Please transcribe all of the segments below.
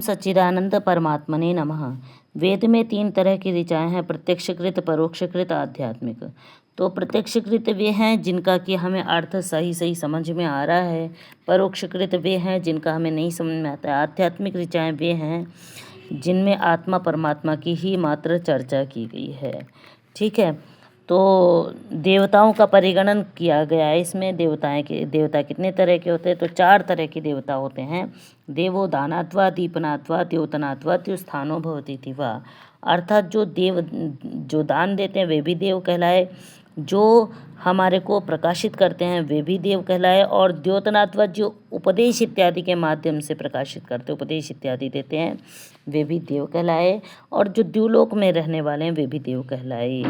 सच्चिदानंद परमात्मने नमः। वेद में 3 तरह की ऋचाएँ हैं, प्रत्यक्षकृत, परोक्षकृत, आध्यात्मिक। तो प्रत्यक्षकृत वे हैं जिनका कि हमें अर्थ सही सही समझ में आ रहा है, परोक्षकृत वे हैं जिनका हमें नहीं समझ में आता है, आध्यात्मिक ऋचाएँ वे हैं जिनमें आत्मा परमात्मा की ही मात्र चर्चा की गई है। ठीक है, तो देवताओं का परिगणन किया गया है इसमें। देवता कितने तरह के होते हैं? तो 4 तरह के देवता होते हैं। देवो दानात्वा, दीपनात्वा, द्योतनात्वा, त्युस्थानो भवति वा। अर्थात जो दान देते हैं वे भी देव कहलाए, जो हमारे को प्रकाशित करते हैं वे भी देव कहलाए, और द्योतनात्वा जो उपदेश इत्यादि के माध्यम से प्रकाशित करते, उपदेश इत्यादि देते हैं वे भी देव कहलाए, और जो द्युलोक में रहने वाले हैं वे भी देव कहलाए,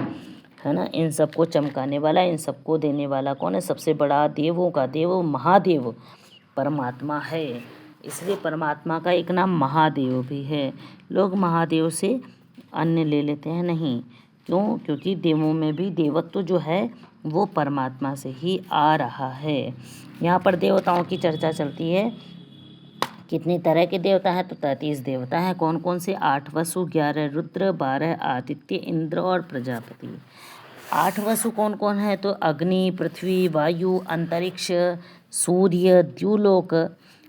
है ना। इन सबको चमकाने वाला, इन सबको देने वाला कौन है? सबसे बड़ा देवों का देव महादेव परमात्मा है। इसलिए परमात्मा का एक नाम महादेव भी है। लोग महादेव से अन्य ले लेते हैं, नहीं। क्यों? क्योंकि देवों में भी देवत्व जो है वो परमात्मा से ही आ रहा है। यहाँ पर देवताओं की चर्चा चलती है। कितने तरह के देवता हैं? तो 33 देवता हैं। कौन कौन से? 8 वसु, 11 रुद्र, 12 आदित्य, इंद्र और प्रजापति। 8 वसु कौन कौन है? तो अग्नि, पृथ्वी, वायु, अंतरिक्ष, सूर्य, द्युलोक।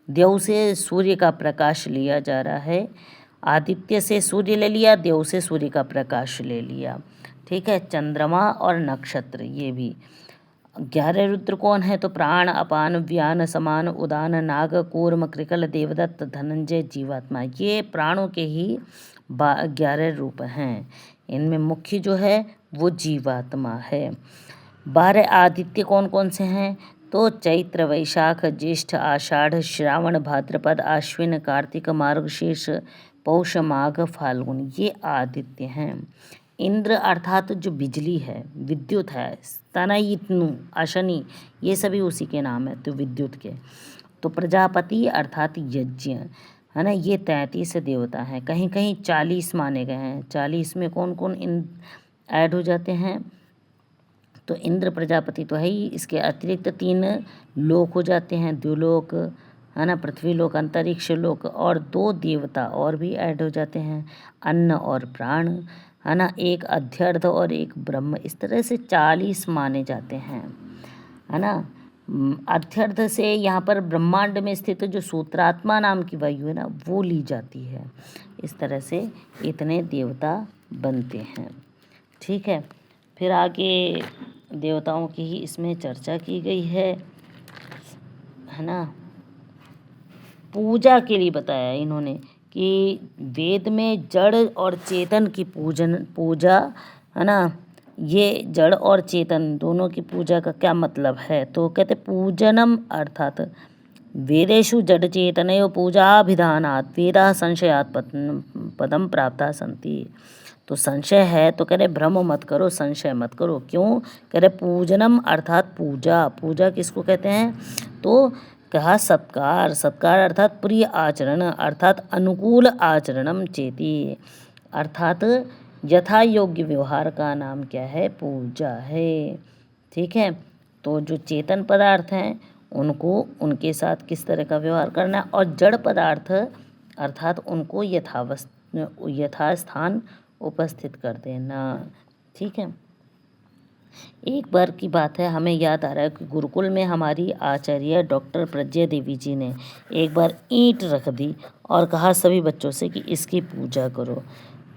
देव से सूर्य का प्रकाश लिया जा रहा है, आदित्य से सूर्य ले लिया, देव से सूर्य का प्रकाश ले लिया। ठीक है, चंद्रमा और नक्षत्र ये भी। 11 रुद्र कौन है? तो प्राण, अपान, व्यान, समान, उदान, नाग, कूर्म, कृकल, देवदत्त, धनंजय, जीवात्मा। ये प्राणों के ही 11 रूप हैं। इनमें मुख्य जो है वो जीवात्मा है। 12 आदित्य कौन कौन से हैं? तो चैत्र, वैशाख, ज्येष्ठ, आषाढ़, श्रावण, भाद्रपद, आश्विन, कार्तिक, मार्गशीर्ष, पौष, माघ, फाल्गुन, ये आदित्य हैं। इंद्र अर्थात जो बिजली है, विद्युत है, स्तनयित्नु, अशनि, ये सभी उसी के नाम है, तो विद्युत के। तो प्रजापति अर्थात यज्ञ, है ना। ये 33 देवता हैं। कहीं कहीं 40 माने गए हैं। 40 में कौन कौन ऐड हो जाते हैं? तो इंद्र प्रजापति तो है ही, इसके अतिरिक्त 3 लोक हो जाते हैं, द्युलोक, है ना, पृथ्वी लोक, अंतरिक्ष लोक, और 2 देवता और भी ऐड हो जाते हैं, अन्न और प्राण, है ना, एक अध्यर्थ और एक ब्रह्म। इस तरह से 40 माने जाते हैं, है ना। अध्यर्थ से यहाँ पर ब्रह्मांड में स्थित जो सूत्रात्मा नाम की वायु है ना, वो ली जाती है। इस तरह से इतने देवता बनते हैं। ठीक है, फिर आगे देवताओं की ही इसमें चर्चा की गई है ना। पूजा के लिए बताया इन्होंने कि वेद में जड़ और चेतन की पूजा, है ना। ये जड़ और चेतन दोनों की पूजा का क्या मतलब है? तो कहते पूजनम अर्थात वेदेषु जड़ चेतनयो पूजाभिधानात् वेदाः संशयात् पदम प्राप्ता सन्ति। तो संशय है तो कह रहे भ्रम मत करो, संशय मत करो। क्यों? कह रहे पूजनम अर्थात पूजा। पूजा किसको कहते हैं? तो कहा सत्कार। सत्कार अर्थात प्रिय आचरण, अर्थात अनुकूल आचरणम चेति, अर्थात यथा योग्य व्यवहार का नाम क्या है? पूजा है। ठीक है, तो जो चेतन पदार्थ हैं उनको उनके साथ किस तरह का व्यवहार करना है, और जड़ पदार्थ अर्थात उनको यथास्थान उपस्थित कर देना। ठीक है, एक बार की बात है, हमें याद आ रहा है कि गुरुकुल में हमारी आचार्य डॉक्टर प्रज्ञा देवी जी ने एक बार ईंट रख दी और कहा सभी बच्चों से कि इसकी पूजा करो।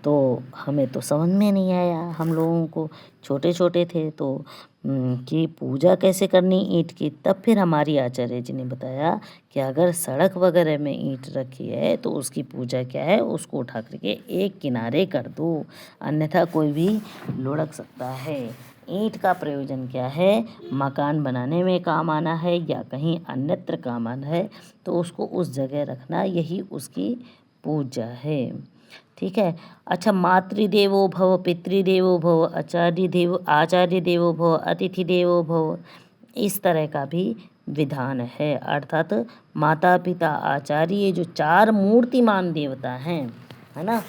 तो हमें तो समझ में नहीं आया, हम लोगों को, छोटे छोटे थे, तो कि पूजा कैसे करनी ईंट की। तब फिर हमारी आचार्य जी ने बताया कि अगर सड़क वगैरह में ईंट रखी है तो उसकी पूजा क्या है? उसको उठा करके एक किनारे कर दो, अन्यथा कोई भी लुढ़क सकता है। ईंट का प्रयोजन क्या है? मकान बनाने में काम आना है या कहीं अन्यत्र काम आना है, तो उसको उस जगह रखना, यही उसकी पूजा है। ठीक है, अच्छा, मातृदेवो भव, पितृदेवो भव, आचार्य देवो भव, अतिथि देवो भव, इस तरह का भी विधान है। अर्थात माता, पिता, आचार्य, ये जो 4 मूर्तिमान देवता हैं, है ना,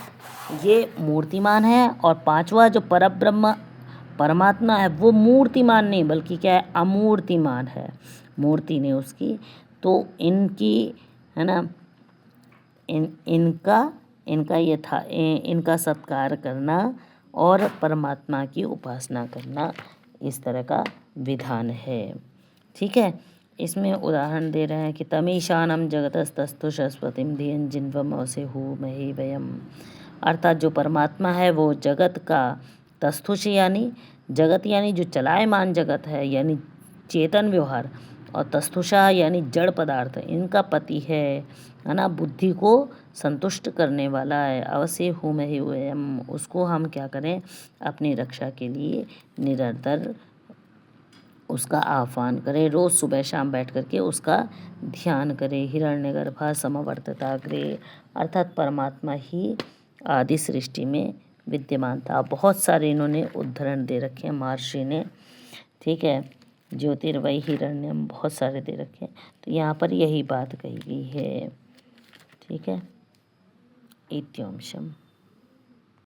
ये मूर्तिमान है। और 5वां जो परब्रह्म परमात्मा है वो मूर्तिमान नहीं बल्कि क्या है? अमूर्तिमान है, मूर्ति नहीं उसकी। तो इनकी, है ना, इनका सत्कार करना और परमात्मा की उपासना करना, इस तरह का विधान है। ठीक है, इसमें उदाहरण दे रहे हैं कि तमीशानम जगतस्तस्तु सरस्वतीम धियं जिन्वमवसे महे वयम। अर्थात जो परमात्मा है वो जगत का तस्थुष यानी जगत यानी जो चलायमान जगत है यानी चेतन व्यवहार, और तस्थुषा यानी जड़ पदार्थ, इनका पति है ना, बुद्धि को संतुष्ट करने वाला है। अवश्य हूँ मैं ही वयम, उसको हम क्या करें, अपनी रक्षा के लिए निरंतर उसका आह्वान करें, रोज़ सुबह शाम बैठ करके उसका ध्यान करें। हिरण्यगर्भा समवर्तताग्रे, अर्थात परमात्मा ही आदि सृष्टि में विद्यमान था। बहुत सारे इन्होंने उदाहरण दे रखे हैं महर्षि ने। ठीक है, ज्योतिर्वय हिरण्यम बहुत सारे दे रखे हैं, तो यहाँ पर यही बात कही गई है। ठीक है, इत्यंशम।